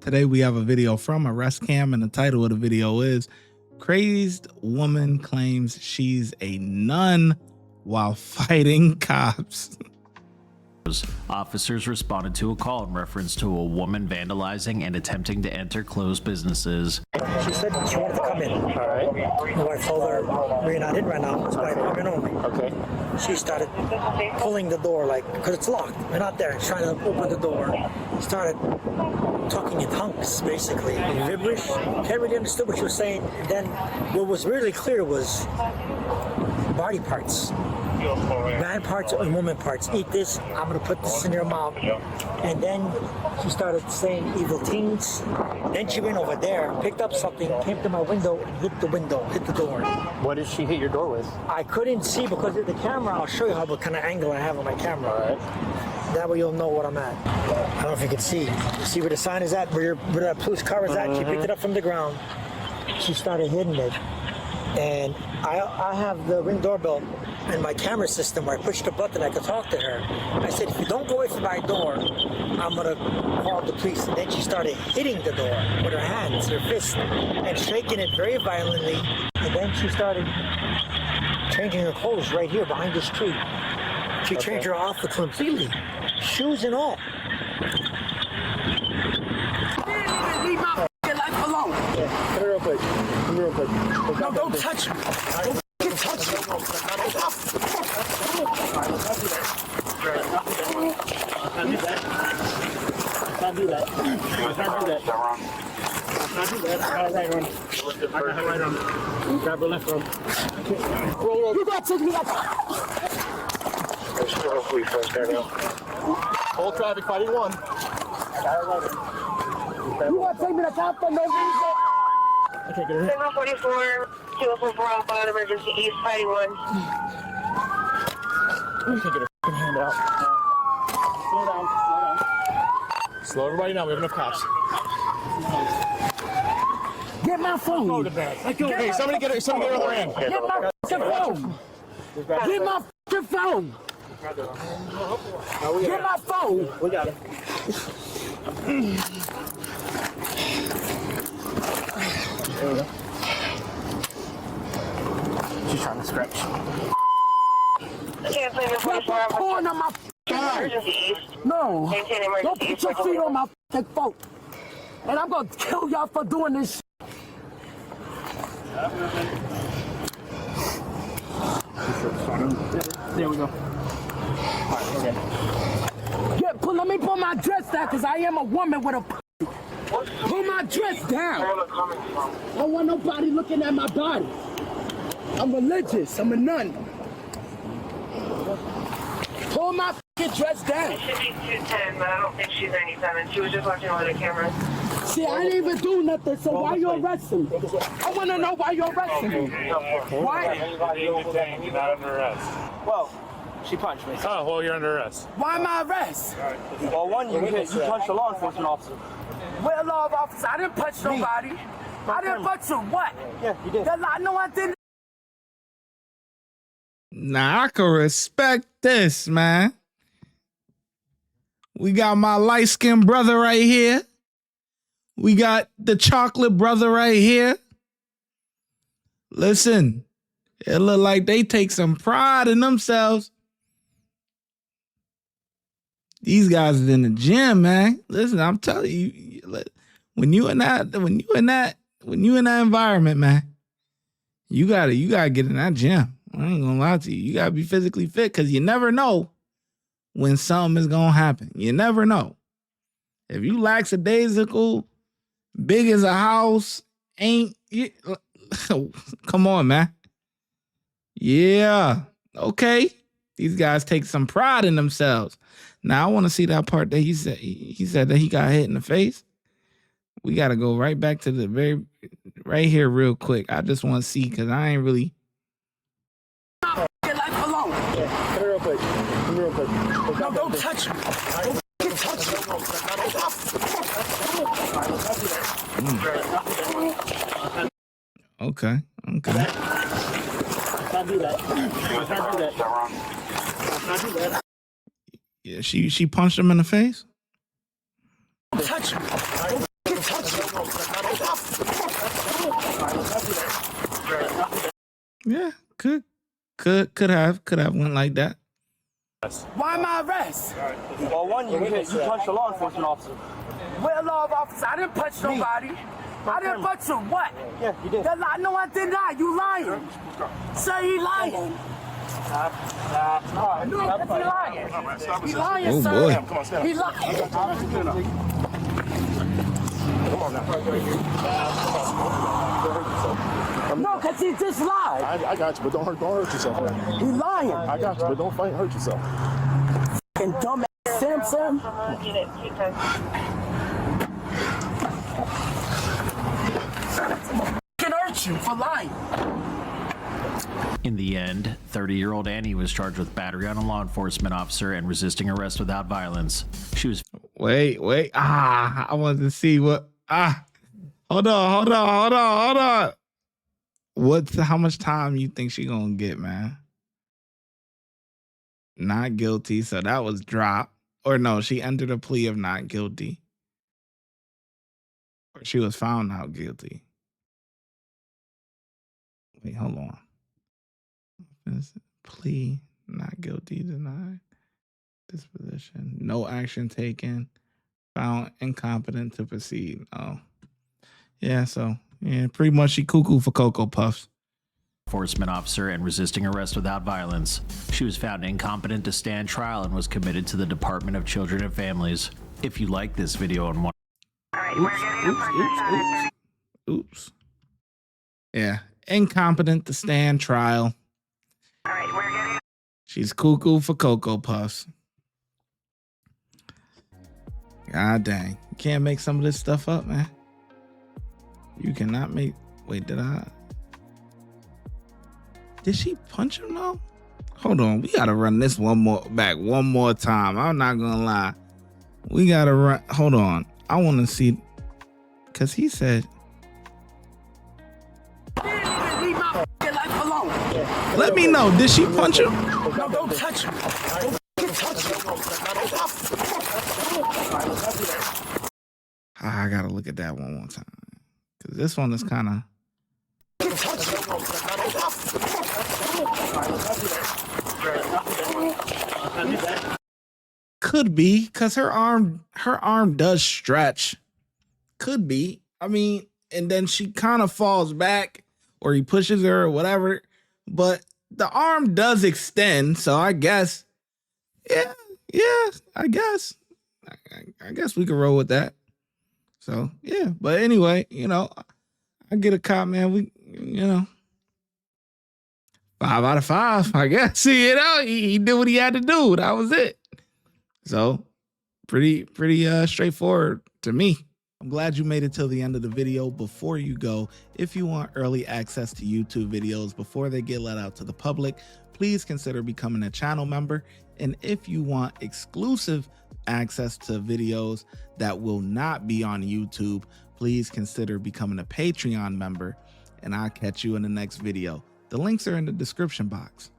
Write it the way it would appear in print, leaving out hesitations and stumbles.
Today we have a video from Arrest Cam, and the title of the video is Crazed Woman Claims She's a Nun While Fighting Cops. Officers responded to a call in reference to a woman vandalizing and attempting to enter closed businesses. She said she wanted to come in. All right. My wife told her, we're not in right now. It's by appointment only. Okay. She started pulling the door, like, because it's locked. We're not there. Trying to open the door. Started talking in hunks, basically. Gibberish. Can't really understand what she was saying. And then what was really clear was body parts. Man parts and woman parts. Eat this, I'm gonna put this in your mouth. And then she started saying evil things. Then she went over there, picked up something, came to my window, and hit the door. What did she hit your door with? I couldn't see because of the camera. I'll show you how what kind of angle I have on my camera. All right. That way you'll know what I'm at. I don't know if you can see. See where the sign is at, where that police car is at? She picked it up from the ground. She started hitting it. And I have the Ring doorbell in my camera system where I push the button, I could talk to her. I said, if you don't go away from my door, I'm gonna call the police. And then she started hitting the door with her hands, her fist, and shaking it very violently. And then she started changing her clothes right here behind this tree. She changed her outfit completely, shoes and all. Leave my life alone. Yeah, put it real quick. Real quick. No, don't touch me. Don't touch me. Can't do that. Right arm. I got her right arm. Grab her left arm. You gotta take me out. Whole traffic fighting one. You wanna take me to top for no reason? Okay, get her. 744, 244 outbound, emergency east, fighting one. I can't get her hand out. Slow down. Slow everybody down. We have enough cops. Get my phone. Go to bed. Hey, somebody get her other hand. Get my fucking phone. Get my fucking phone. Get my phone. We got it. There we go. She's trying to scratch. Can't play the Put 44 my phone on my emergency east. No. Maintain Don't emergency put your feet on my fucking phone. And I'm gonna kill y'all for doing this shit. There we go. Alright, okay. Let me put my dress down, because I am a woman with a Pull my dress down. I don't want nobody looking at my body. I'm religious. I'm a nun. Pull my dress down. It should be 210, but I don't think she's 97. She was just watching over the camera. See, I didn't even do nothing, so why you arresting me? I want to know why you arresting me. Why? You're not under arrest. Well, she punched me. Oh, well, you're under arrest. Why am I arrested? Well, one, you punched a law enforcement officer. What law officer? I didn't punch nobody. I didn't punch you. What? Yeah, you did. No, I didn't. Now, I can respect this, man. We got my light-skinned brother right here. We got the chocolate brother right here. Listen, it look like they take some pride in themselves. These guys is in the gym, man. Listen, I'm telling you, when you in that environment, man, you gotta get in that gym. I ain't gonna lie to you. You gotta be physically fit, because you never know when something is gonna happen. You never know. If you lackadaisical, big as a house, come on, man. Yeah, okay. These guys take some pride in themselves. Now I want to see that part that he said that he got hit in the face. We got to go right back to the right here real quick. I just want to see, because I ain't really. Get life alone. Yeah, put it real quick. Real quick. No, don't touch me. Don't touch me. Okay. Can't do that. Can't do that. Yeah, she punched him in the face. Don't touch me. Don't could have went like that. Why my arrest? Well, one, you punched a law enforcement officer. What law officer? I didn't punch nobody. I didn't punch him. What? Yeah, you did. No, I did not. You lying. Say he lying. No, he lying. He lying, Oh, sir. boy. He lying. No, because he just lied. I got you, but don't hurt yourself. Man. He lying. I got you, but don't fight and hurt yourself. And dumb ass Samson. Can hurt you for lying. In the end, 30-year-old Annie was charged with battery on a law enforcement officer and resisting arrest without violence. She was Wait. I wanted to see what. Hold on. How much time you think she gonna get, man? Not guilty. So that was dropped. Or no, she entered a plea of not guilty. Or she was found not guilty. Wait, hold on. Plea, not guilty, denied. Disposition, no action taken. Found incompetent to proceed. Oh. Yeah, so yeah, pretty much she cuckoo for Cocoa Puffs. enforcement officer and resisting arrest without violence. She was found incompetent to stand trial and was committed to the Department of Children and Families. If you like this video and want Oops. Yeah, incompetent to stand trial. She's cuckoo for Cocoa Puffs. God dang. You can't make some of this stuff up, man. You cannot make... Wait, Did she punch him though? Hold on. We got to run this one more time. I'm not going to lie. We got to run... Hold on. I want to see... Because he said... Let me know. Did she punch him? No, don't touch him. I gotta look at that one more time. Because this one is kind of... Could be, because her arm does stretch. Could be. I mean, and then she kind of falls back, or he pushes her or whatever. But the arm does extend, so I guess, yeah, I guess. I guess we could roll with that. So, yeah. But anyway, I get a cop, man. 5 out of 5, I guess. He did what he had to do. That was it. So, pretty straightforward to me. I'm glad you made it till the end of the video. Before you go, if you want early access to YouTube videos before they get let out to the public, please consider becoming a channel member. And if you want exclusive access to videos that will not be on YouTube, please consider becoming a Patreon member. And I'll catch you in the next video. The links are in the description box.